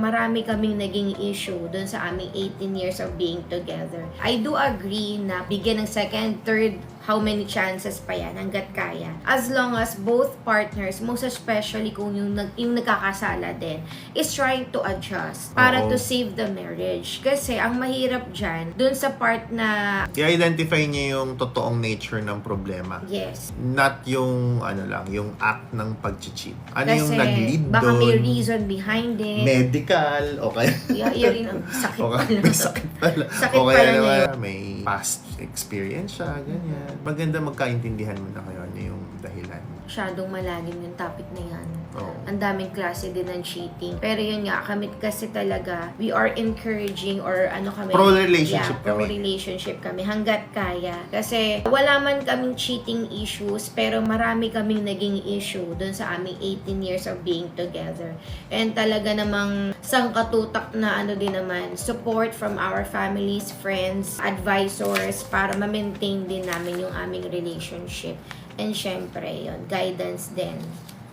Marami kaming naging issue dun sa aming 18 years of being together. I do agree na bigyan ng second, third, how many chances pa yan hanggat kaya. As long as both partners, most especially kung yung nagkakasala din, is trying to adjust para to save the marriage. Kasi ang mahirap dyan, dun sa part na i-identify niya yung totoong nature ng problema. yes. Not yung, yung act ng pag-cheat. Ano Kasi yung nag-lead baka may doon? reason behind it. Medical, okay. Yun rin ang sakit pala. May sakit pala. Sakit Okay, pala naman, niya yun. may past experience siya, ganyan. Maganda magkaintindihan mo na kayo ano yung dahilan. Masyadong malalim yung topic na yan. Oo. Ang daming klase din ng cheating. Pero yun nga, kami kasi talaga, we are encouraging or kami. Pro-relationship kami. Pro-relationship kami hanggat kaya. Kasi wala man kaming cheating issues, pero marami kaming naging issue dun sa aming 18 years of being together. And talaga namang sangkatutak na din naman, support from our families, friends, advisors, para ma-maintain din namin yung aming relationship. And syempre, yun, guidance din.